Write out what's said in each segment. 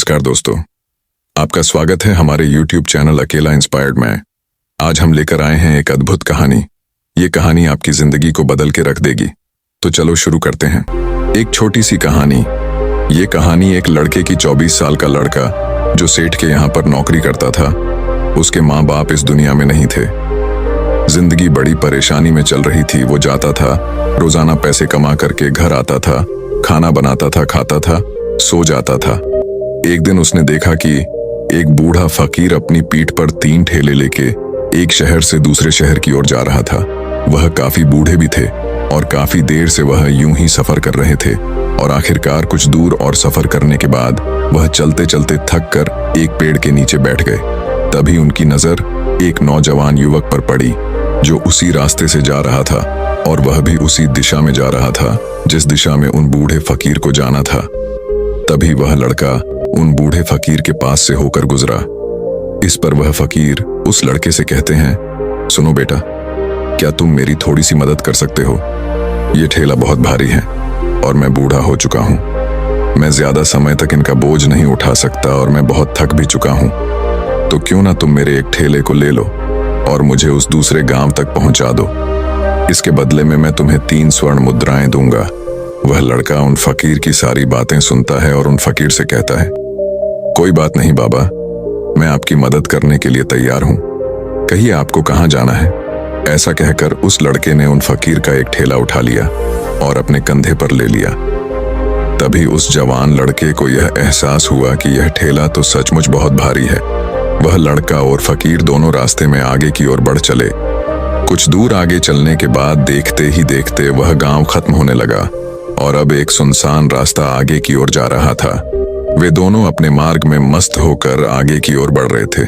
नमस्कार दोस्तों, आपका स्वागत है हमारे YouTube चैनल अकेला इंस्पायर्ड में। आज हम लेकर आए हैं एक अद्भुत कहानी। ये कहानी आपकी जिंदगी को बदल के रख देगी। तो चलो शुरू करते हैं। एक छोटी सी कहानी। ये कहानी एक लड़के की 24 साल का लड़का जो सेठ के यहाँ पर नौकरी करता था। उसके माँ बाप इस दुनिया में नहीं थे। जिंदगी बड़ी परेशानी में चल रही थी। वो जाता था, रोजाना पैसे कमा करके घर आता था, खाना बनाता था, खाता था, सो जाता था। एक दिन उसने देखा कि एक बूढ़ा फकीर अपनी पीठ पर 3 ठेले लेके एक शहर से दूसरे शहर की ओर जा रहा था। वह काफी बूढ़े भी थे और काफी देर से वह यूं ही सफर कर रहे थे और आखिरकार कुछ दूर और सफर करने के बाद वह चलते चलते थक कर एक पेड़ के नीचे बैठ गए। तभी उनकी नजर एक नौजवान युवक पर पड़ी जो उसी रास्ते से जा रहा था और वह भी उसी दिशा में जा रहा था जिस दिशा में उन बूढ़े फकीर को जाना था। तभी वह लड़का उन बूढ़े फकीर के पास से होकर गुजरा। इस पर वह फकीर उस लड़के से कहते हैं, सुनो बेटा, क्या तुम मेरी थोड़ी सी मदद कर सकते हो? ये ठेला बहुत भारी है और मैं बूढ़ा हो चुका हूँ। मैं ज्यादा समय तक इनका बोझ नहीं उठा सकता और मैं बहुत थक भी चुका हूँ। तो क्यों ना तुम मेरे एक ठेले को ले लो और मुझे उस दूसरे गांव तक पहुंचा दो। इसके बदले में मैं तुम्हें 3 स्वर्ण मुद्राएं दूंगा। वह लड़का उन फकीर की सारी बातें सुनता है और उन फकीर से कहता है, कोई बात नहीं बाबा, मैं आपकी मदद करने के लिए तैयार हूं। कहिए आपको कहां जाना है? ऐसा कहकर उस लड़के ने उन फकीर का एक ठेला उठा लिया और अपने कंधे पर ले लिया। तभी उस जवान लड़के को यह एहसास हुआ कि यह ठेला तो सचमुच बहुत भारी है। वह लड़का और फकीर दोनों रास्ते में आगे की ओर बढ़ चले। कुछ दूर आगे चलने के बाद देखते ही देखते वह गांव खत्म होने लगा और अब एक सुनसान रास्ता आगे की ओर जा रहा था। वे दोनों अपने मार्ग में मस्त होकर आगे की ओर बढ़ रहे थे।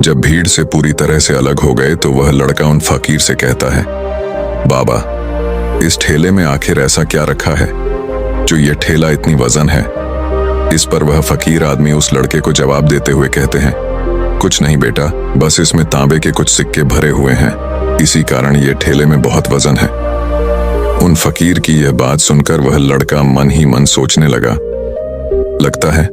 जब भीड़ से पूरी तरह से अलग हो गए तो वह लड़का उन फकीर से कहता है, बाबा, इस ठेले में आखिर ऐसा क्या रखा है जो ये ठेला इतनी वजन है? इस पर वह फकीर आदमी उस लड़के को जवाब देते हुए कहते हैं, कुछ नहीं बेटा, बस इसमें तांबे के कुछ सिक्के भरे हुए हैं, इसी कारण ये ठेले में बहुत वजन है। उन फकीर की यह बात सुनकर वह लड़का मन ही मन सोचने लगा, लगता है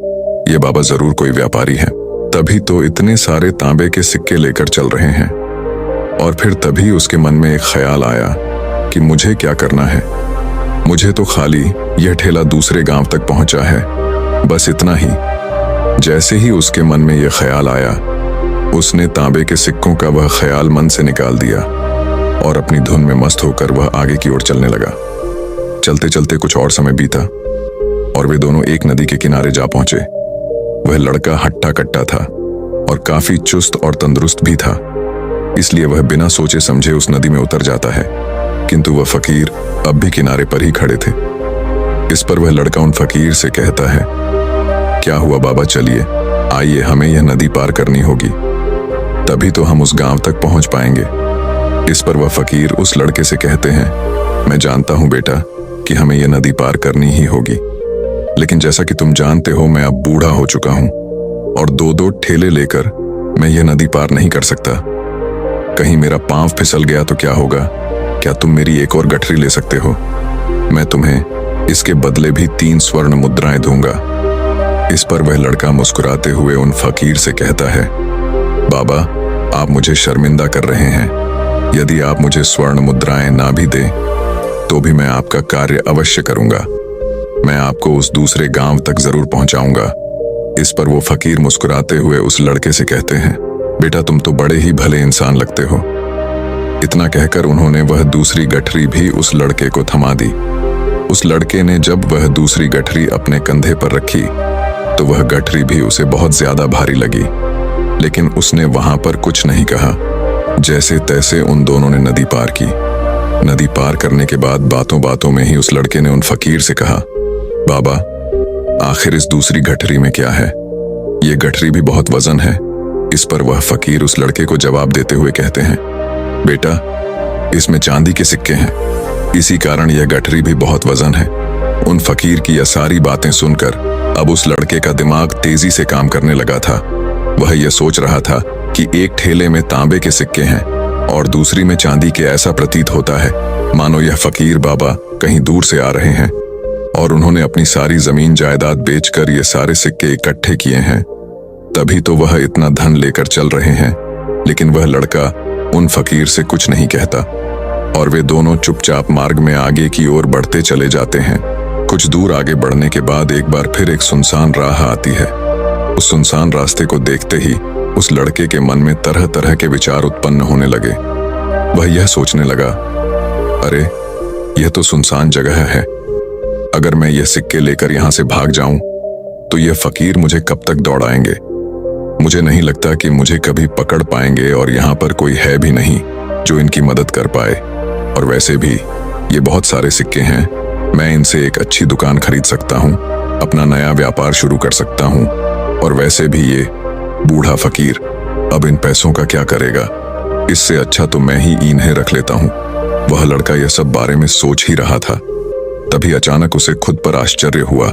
ये बाबा जरूर कोई व्यापारी है, तभी तो इतने सारे तांबे के सिक्के लेकर चल रहे हैं। और फिर तभी उसके मन में एक ख्याल आया कि मुझे क्या करना है। मुझे तो खाली यह ठेला दूसरे गांव तक पहुंचा है, बस इतना ही। जैसे ही उसके मन में यह ख्याल आया, उसने तांबे के सिक्कों का वह ख्याल मन से निकाल दिया और अपनी धुन में मस्त होकर वह आगे की ओर चलने लगा। चलते चलते कुछ और समय बीता और वे दोनों एक नदी के किनारे जा पहुंचे। वह लड़का हट्टा कट्टा था और काफी चुस्त और तंदुरुस्त भी था, इसलिए वह बिना सोचे समझे उस नदी में उतर जाता है। किंतु वह फकीर अब भी किनारे पर ही खड़े थे। इस पर वह लड़का उन फकीर से कहता है, क्या हुआ बाबा, चलिए आइए, हमें यह नदी पार करनी होगी, तभी तो हम उस गांव तक पहुंच पाएंगे। इस पर वह फकीर उस लड़के से कहते हैं, मैं जानता हूं बेटा कि हमें यह नदी पार करनी ही होगी, लेकिन जैसा कि तुम जानते हो मैं अब बूढ़ा हो चुका हूं और 2-2 ठेले लेकर मैं यह नदी पार नहीं कर सकता। कहीं मेरा पांव फिसल गया तो क्या होगा? क्या तुम मेरी एक और गठरी ले सकते हो? मैं तुम्हें इसके बदले भी 3 स्वर्ण मुद्राएं दूंगा। इस पर वह लड़का मुस्कुराते हुए उन फकीर से कहता है, बाबा, आप मुझे शर्मिंदा कर रहे हैं। यदि आप मुझे स्वर्ण मुद्राएं ना भी दें तो भी मैं आपका कार्य अवश्य करूंगा। मैं आपको उस दूसरे गांव तक जरूर पहुंचाऊंगा। इस पर वो फकीर मुस्कुराते हुए उस लड़के से कहते हैं, बेटा, तुम तो बड़े ही भले इंसान लगते हो। इतना कहकर उन्होंने वह दूसरी गठरी भी उस लड़के को थमा दी। उस लड़के ने जब वह दूसरी गठरी अपने कंधे पर रखी तो वह गठरी भी उसे बहुत ज्यादा भारी लगी, लेकिन उसने वहां पर कुछ नहीं कहा। जैसे तैसे उन दोनों ने नदी पार की। नदी पार करने के बाद बातों बातों में ही उस लड़के ने उन फकीर से कहा, बाबा, आखिर इस दूसरी गठरी में क्या है? ये गठरी भी बहुत वजन है। इस पर वह फकीर उस लड़के को जवाब देते हुए कहते हैं, बेटा, इसमें चांदी के सिक्के हैं, इसी कारण यह गठरी भी बहुत वजन है। उन फकीर की यह सारी बातें सुनकर अब उस लड़के का दिमाग तेजी से काम करने लगा था। वह यह सोच रहा था कि एक ठेले में तांबे के सिक्के हैं और दूसरी में चांदी के। ऐसा प्रतीत होता है मानो यह फकीर बाबा कहीं दूर से आ रहे हैं। और उन्होंने अपनी सारी जमीन जायदाद बेचकर ये सारे सिक्के इकट्ठे किए हैं। तभी तो वह इतना धन लेकर चल रहे हैं। लेकिन वह लड़का उन फकीर से कुछ नहीं कहता और वे दोनों चुपचाप मार्ग में आगे की ओर बढ़ते चले जाते हैं। कुछ दूर आगे बढ़ने के बाद एक बार फिर एक सुनसान राह आती है। उस सुनसान रास्ते को देखते ही उस लड़के के मन में तरह तरह के विचार उत्पन्न होने लगे। वह यह सोचने लगा, अरे यह तो सुनसान जगह है। अगर मैं यह सिक्के लेकर यहां से भाग जाऊं तो यह फकीर मुझे कब तक दौड़ाएंगे। मुझे नहीं लगता कि मुझे कभी पकड़ पाएंगे और यहाँ पर कोई है भी नहीं जो इनकी मदद कर पाए। और वैसे भी ये बहुत सारे सिक्के हैं, मैं इनसे एक अच्छी दुकान खरीद सकता हूँ, अपना नया व्यापार शुरू कर सकता हूँ। और वैसे भी ये बूढ़ा फकीर अब इन पैसों का क्या करेगा। इससे अच्छा तो मैं ही इन्हें रख लेता हूँ। वह लड़का यह सब बारे में सोच ही रहा था। तभी अचानक उसे खुद पर आश्चर्य हुआ,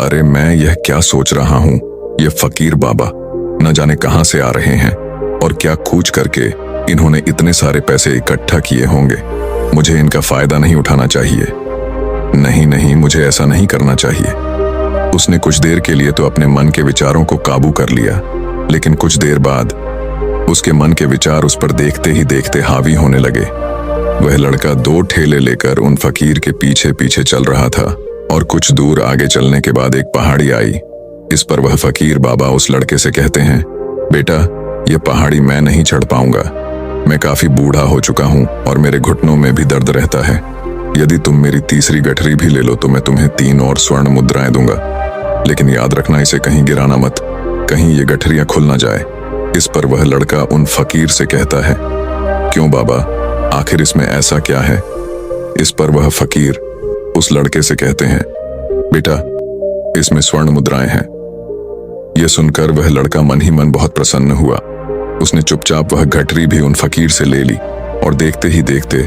अरे मैं यह क्या सोच रहा हूँ। यह फकीर बाबा न जाने कहां से आ रहे हैं और क्या खूच करके इन्होंने इतने सारे पैसे इकट्ठा किए होंगे। मुझे इनका फायदा नहीं उठाना चाहिए। नहीं नहीं, मुझे ऐसा नहीं करना चाहिए। उसने कुछ देर के लिए तो अपने मन के विचारों को काबू कर लिया, लेकिन कुछ देर बाद उसके मन के विचार उस पर देखते ही देखते हावी होने लगे। वह लड़का 2 ठेले लेकर उन फकीर के पीछे पीछे चल रहा था और कुछ दूर आगे चलने के बाद एक पहाड़ी आई। इस पर वह फकीर बाबा उस लड़के से कहते हैं, बेटा यह पहाड़ी मैं नहीं चढ़ पाऊंगा। मैं काफी बूढ़ा हो चुका हूं और मेरे घुटनों में भी दर्द रहता है। यदि तुम मेरी तीसरी गठरी भी ले लो तो मैं तुम्हें 3 और स्वर्ण मुद्राएं दूंगा, लेकिन याद रखना इसे कहीं गिराना मत, कहीं ये गठरियां खुल ना जाए। इस पर वह लड़का उन फकीर से कहता है, क्यों बाबा, आखिर इसमें ऐसा क्या है। इस पर वह फकीर उस लड़के से कहते हैं, बेटा इसमें स्वर्ण मुद्राएं हैं। यह सुनकर वह लड़का मन ही मन बहुत प्रसन्न हुआ। उसने चुपचाप वह गठरी भी उन फकीर से ले ली और देखते ही देखते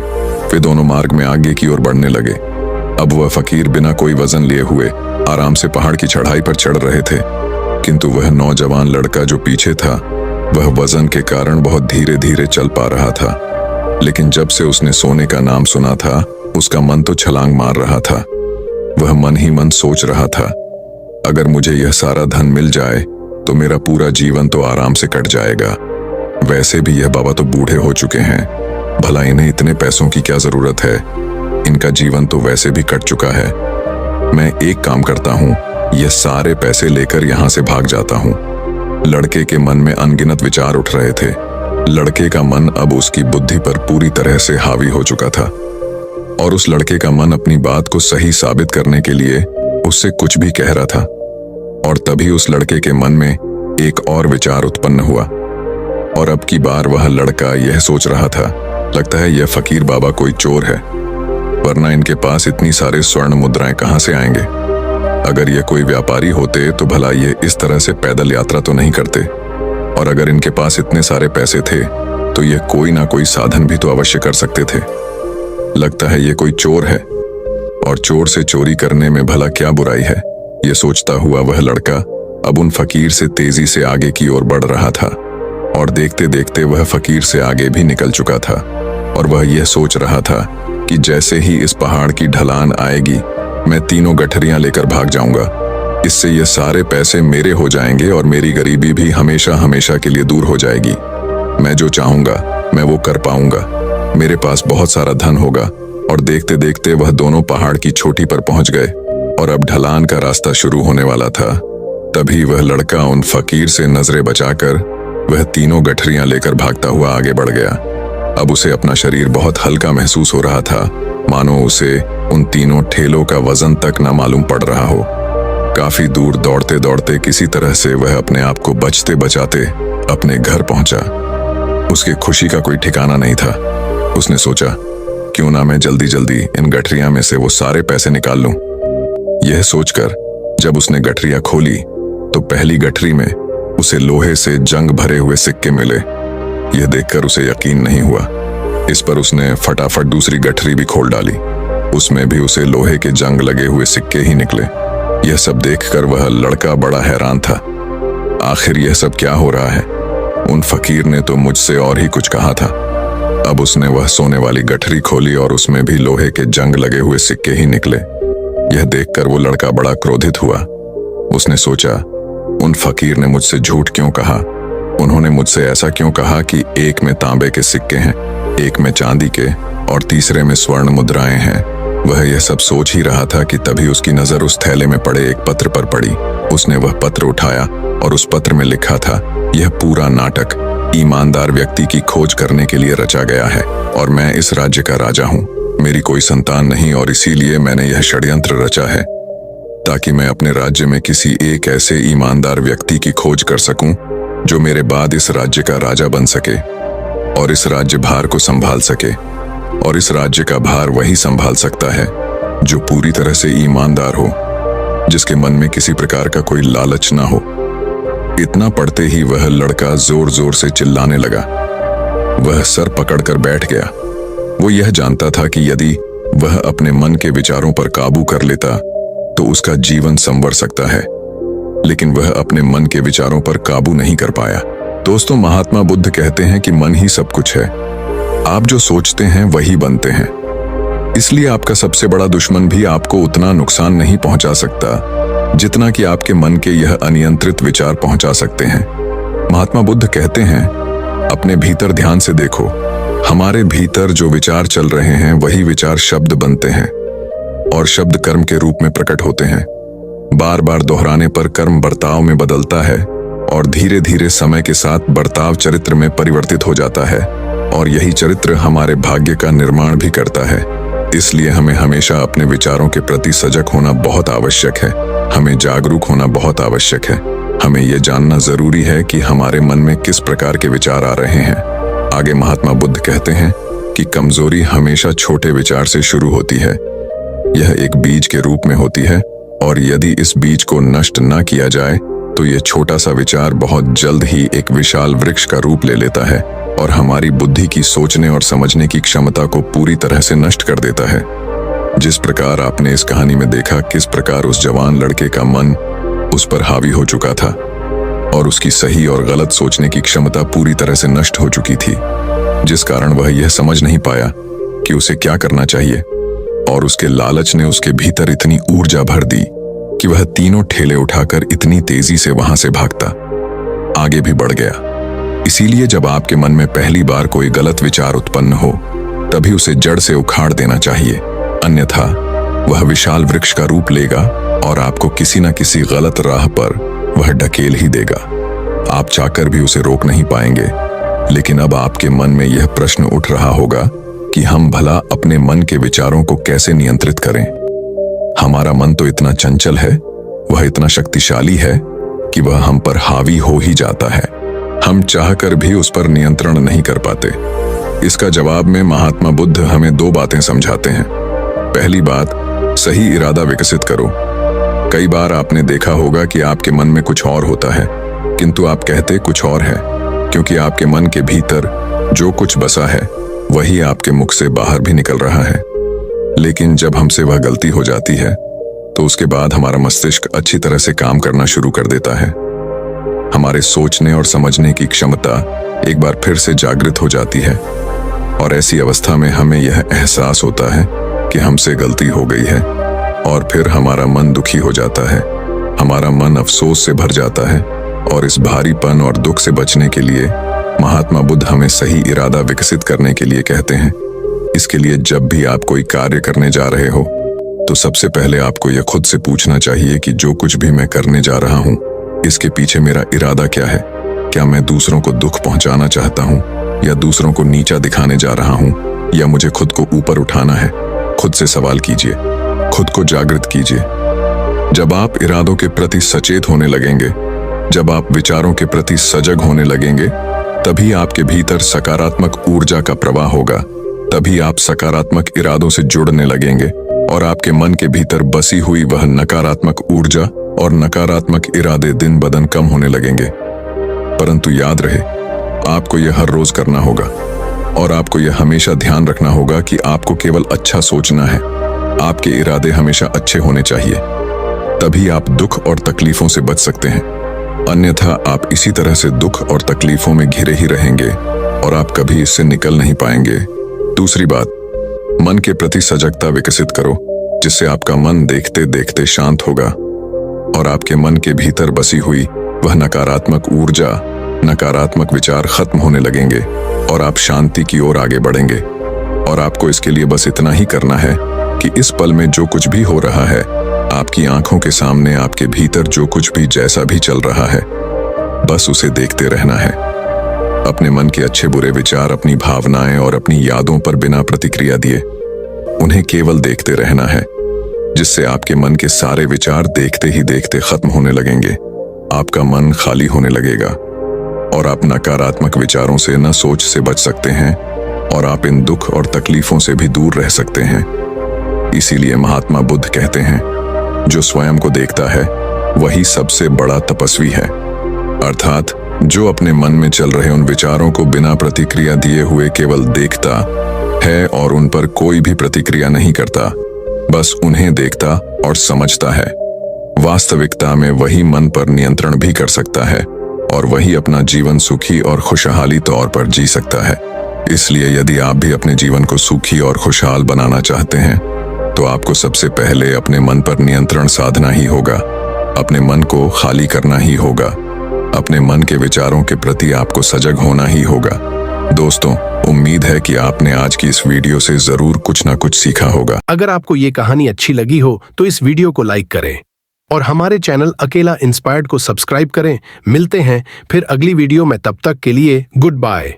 वे दोनों मार्ग में आगे की ओर बढ़ने लगे। अब वह फकीर बिना कोई वजन लिए हुए आराम से पहाड़ की चढ़ाई पर चढ़ रहे थे, किंतु वह नौजवान लड़का जो पीछे था वह वजन के कारण बहुत धीरे धीरे चल पा रहा था। लेकिन जब से उसने सोने का नाम सुना था उसका मन तो छलांग मार रहा था। वह मन ही मन सोच रहा था, अगर मुझे यह सारा धन मिल जाए तो मेरा पूरा जीवन तो आराम से कट जाएगा। वैसे भी यह बाबा तो बूढ़े हो चुके हैं, भला इन्हें इतने पैसों की क्या जरूरत है। इनका जीवन तो वैसे भी कट चुका है। मैं एक काम करता हूँ, यह सारे पैसे लेकर यहाँ से भाग जाता हूँ। लड़के के मन में अनगिनत विचार उठ रहे थे। लड़के का मन अब उसकी बुद्धि पर पूरी तरह से हावी हो चुका था और उस लड़के का मन अपनी बात को सही साबित करने के लिए उससे कुछ भी कह रहा था। और तभी उस लड़के के मन में एक और विचार उत्पन्न हुआ और अब की बार वह लड़का यह सोच रहा था, लगता है यह फकीर बाबा कोई चोर है, वरना इनके पास इतनी सारे स्वर्ण मुद्राएं कहां से आएंगे। अगर ये कोई व्यापारी होते तो भला ये इस तरह से पैदल यात्रा तो नहीं करते, और अगर इनके पास इतने सारे पैसे थे तो ये कोई ना कोई साधन भी तो अवश्य कर सकते थे। लगता है ये कोई चोर है और चोर से चोरी करने में भला क्या बुराई है। ये सोचता हुआ वह लड़का अब उन फकीर से तेजी से आगे की ओर बढ़ रहा था और देखते देखते वह फकीर से आगे भी निकल चुका था। और वह यह सोच रहा था कि जैसे ही इस पहाड़ की ढलान आएगी मैं 3 गठरियां लेकर भाग जाऊंगा। इससे ये सारे पैसे मेरे हो जाएंगे और मेरी गरीबी भी हमेशा हमेशा के लिए दूर हो जाएगी। मैं जो चाहूंगा मैं वो कर पाऊंगा। मेरे पास बहुत सारा धन होगा। और देखते देखते वह दोनों पहाड़ की चोटी पर पहुंच गए और अब ढलान का रास्ता शुरू होने वाला था। तभी वह लड़का उन फकीर से नजरें बचाकर वह 3 गठरियां लेकर भागता हुआ आगे बढ़ गया। अब उसे अपना शरीर बहुत हल्का महसूस हो रहा था, मानो उसे उन 3 ठेलों का वजन तक न मालूम पड़ रहा हो। काफी दूर दौड़ते दौड़ते किसी तरह से वह अपने आप को बचते बचाते अपने घर पहुंचा। उसकी खुशी का कोई ठिकाना नहीं था। उसने सोचा, क्यों ना मैं जल्दी जल्दी इन गठरियां में से वो सारे पैसे निकाल लूं। यह सोचकर जब उसने गठरियां खोली तो पहली गठरी में उसे लोहे से जंग भरे हुए सिक्के मिले। यह देखकर उसे यकीन नहीं हुआ। इस पर उसने फटाफट दूसरी गठरी भी खोल डाली। उसमें भी उसे लोहे के जंग लगे हुए सिक्के ही निकले। यह सब देखकर वह लड़का बड़ा हैरान था। आखिर यह सब क्या हो रहा है। उन फकीर ने तो मुझसे और ही कुछ कहा था। अब उसने वह सोने वाली गठरी खोली और उसमें भी लोहे के जंग लगे हुए सिक्के ही निकले। यह देखकर वो लड़का बड़ा क्रोधित हुआ। उसने सोचा, उन फकीर ने मुझसे झूठ क्यों कहा? उन्होंने मुझसे ऐसा क्यों कहा कि एक में तांबे के सिक्के हैं, एक में चांदी के और तीसरे में स्वर्ण मुद्राएं हैं। वह यह सब सोच ही रहा था कि तभी उसकी नजर उस थैले में पड़े एक पत्र पर पड़ी। उसने वह पत्र उठाया और उस पत्र में लिखा था, यह पूरा नाटक ईमानदार व्यक्ति की खोज करने के लिए रचा गया है और मैं इस राज्य का राजा हूँ। मेरी कोई संतान नहीं और इसीलिए मैंने यह षड्यंत्र रचा है ताकि मैं अपने राज्य में किसी एक ऐसे ईमानदार व्यक्ति की खोज कर सकूं जो मेरे बाद इस राज्य का राजा बन सके और इस राज्य भार को संभाल सके। और इस राज्य का भार वही संभाल सकता है जो पूरी तरह से ईमानदार हो, जिसके मन में किसी प्रकार का कोई लालच ना हो। इतना पढ़ते ही वह लड़का जोर जोर से चिल्लाने लगा। वह सर पकड़कर बैठ गया। वो यह जानता था कि यदि वह अपने मन के विचारों पर काबू कर लेता तो उसका जीवन संवर सकता है, लेकिन वह अपने मन के विचारों पर काबू नहीं कर पाया। दोस्तों, महात्मा बुद्ध कहते हैं कि मन ही सब कुछ है। आप जो सोचते हैं वही बनते हैं। इसलिए आपका सबसे बड़ा दुश्मन भी आपको उतना नुकसान नहीं पहुंचा सकता जितना कि आपके मन के यह अनियंत्रित विचार पहुंचा सकते हैं। महात्मा बुद्ध कहते हैं, अपने भीतर ध्यान से देखो। हमारे भीतर जो विचार चल रहे हैं वही विचार शब्द बनते हैं और शब्द कर्म के रूप में प्रकट होते हैं। बार बार दोहराने पर कर्म बर्ताव में बदलता है और धीरे धीरे समय के साथ बर्ताव चरित्र में परिवर्तित हो जाता है और यही चरित्र हमारे भाग्य का निर्माण भी करता है। इसलिए हमें हमेशा अपने विचारों के प्रति सजग होना बहुत आवश्यक है। हमें जागरूक होना बहुत आवश्यक है। हमें यह जानना जरूरी है कि हमारे मन में किस प्रकार के विचार आ रहे हैं। आगे महात्मा बुद्ध कहते हैं कि कमजोरी हमेशा छोटे विचार से शुरू होती है। यह एक बीज के रूप में होती है और यदि इस बीज को नष्ट न किया जाए तो यह छोटा सा विचार बहुत जल्द ही एक विशाल वृक्ष का रूप ले लेता है और हमारी बुद्धि की सोचने और समझने की क्षमता को पूरी तरह से नष्ट कर देता है। जिस प्रकार आपने इस कहानी में देखा किस प्रकार उस जवान लड़के का मन उस पर हावी हो चुका था और उसकी सही और गलत सोचने की क्षमता पूरी तरह से नष्ट हो चुकी थी, जिस कारण वह यह समझ नहीं पाया कि उसे क्या करना चाहिए और उसके लालच ने उसके भीतर इतनी ऊर्जा भर दी कि वह तीनों ठेले उठाकर इतनी तेजी से वहां से भागता आगे भी बढ़ गया। इसीलिए जब आपके मन में पहली बार कोई गलत विचार उत्पन्न हो तभी उसे जड़ से उखाड़ देना चाहिए, अन्यथा वह विशाल वृक्ष का रूप लेगा और आपको किसी न किसी गलत राह पर वह ढकेल ही देगा। आप चाहकर भी उसे रोक नहीं पाएंगे। लेकिन अब आपके मन में यह प्रश्न उठ रहा होगा कि हम भला अपने मन के विचारों को कैसे नियंत्रित करें। हमारा मन तो इतना चंचल है, वह इतना शक्तिशाली है कि वह हम पर हावी हो ही जाता है। हम चाहकर भी उस पर नियंत्रण नहीं कर पाते। इसका जवाब में महात्मा बुद्ध हमें दो बातें समझाते हैं। पहली बात, सही इरादा विकसित करो। कई बार आपने देखा होगा कि आपके मन में कुछ और होता है किंतु आप कहते कुछ और है, क्योंकि आपके मन के भीतर जो कुछ बसा है वही आपके मुख से बाहर भी निकल रहा है। लेकिन जब हमसे वह गलती हो जाती है तो उसके बाद हमारा मस्तिष्क अच्छी तरह से काम करना शुरू कर देता है। हमारे सोचने और समझने की क्षमता एक बार फिर से जागृत हो जाती है और ऐसी अवस्था में हमें यह एहसास होता है कि हमसे गलती हो गई है और फिर हमारा मन दुखी हो जाता है। हमारा मन अफसोस से भर जाता है और इस भारीपन और दुख से बचने के लिए महात्मा बुद्ध हमें सही इरादा विकसित करने के लिए कहते हैं। इसके लिए जब भी आप कोई कार्य करने जा रहे हो तो सबसे पहले आपको यह खुद से पूछना चाहिए कि जो कुछ भी मैं करने जा रहा हूँ इसके पीछे मेरा इरादा क्या है। क्या मैं दूसरों को दुख पहुंचाना चाहता हूँ या दूसरों को नीचा दिखाने जा रहा हूँ या मुझे खुद को ऊपर उठाना है। खुद से सवाल कीजिए, खुद को जागृत कीजिए। जब आप इरादों के प्रति सचेत होने लगेंगे, जब आप विचारों के प्रति सजग होने लगेंगे, तभी आपके भीतर सकारात्मक ऊर्जा का प्रवाह होगा। तभी आप सकारात्मक इरादों से जुड़ने लगेंगे और आपके मन के भीतर बसी हुई वह नकारात्मक ऊर्जा और नकारात्मक इरादे दिन ब दिन कम होने लगेंगे। परंतु याद रहे, आपको यह हर रोज करना होगा और आपको यह हमेशा ध्यान रखना होगा कि आपको केवल अच्छा सोचना है। आपके इरादे हमेशा अच्छे होने चाहिए, तभी आप दुख और तकलीफों से बच सकते हैं। अन्यथा आप इसी तरह से दुख और तकलीफों में घिरे ही रहेंगे और आप कभी इससे निकल नहीं पाएंगे। दूसरी बात, मन के प्रति सजगता विकसित करो। जिससे आपका मन देखते देखते शांत होगा और आपके मन के भीतर बसी हुई वह नकारात्मक ऊर्जा, नकारात्मक विचार खत्म होने लगेंगे और आप शांति की ओर आगे बढ़ेंगे। और आपको इसके लिए बस इतना ही करना है कि इस पल में जो कुछ भी हो रहा है, आपकी आंखों के सामने आपके भीतर जो कुछ भी जैसा भी चल रहा है, बस उसे देखते रहना है। अपने मन के अच्छे बुरे विचार, अपनी भावनाएं और अपनी यादों पर बिना प्रतिक्रिया दिए उन्हें केवल देखते रहना है, जिससे आपके मन के सारे विचार देखते ही देखते खत्म होने लगेंगे। आपका मन खाली होने लगेगा और आप नकारात्मक विचारों से न सोच से बच सकते हैं और आप इन दुख और तकलीफों से भी दूर रह सकते हैं। इसीलिए महात्मा बुद्ध कहते हैं, जो स्वयं को देखता है वही सबसे बड़ा तपस्वी है। अर्थात जो अपने मन में चल रहे उन विचारों को बिना प्रतिक्रिया दिए हुए केवल देखता है और उन पर कोई भी प्रतिक्रिया नहीं करता, बस उन्हें देखता और समझता है, वास्तविकता में वही मन पर नियंत्रण भी कर सकता है और वही अपना जीवन सुखी और खुशहाली तौर पर जी सकता है। इसलिए यदि आप भी अपने जीवन को सुखी और खुशहाल बनाना चाहते हैं तो आपको सबसे पहले अपने मन पर नियंत्रण साधना ही होगा, अपने मन को खाली करना ही होगा, अपने मन के विचारों के प्रति आपको सजग होना ही होगा। दोस्तों, उम्मीद है कि आपने आज की इस वीडियो से जरूर कुछ ना कुछ सीखा होगा। अगर आपको ये कहानी अच्छी लगी हो तो इस वीडियो को लाइक करें और हमारे चैनल अकेला इंस्पायर्ड को सब्सक्राइब करें। मिलते हैं फिर अगली वीडियो में, तब तक के लिए गुड बाय।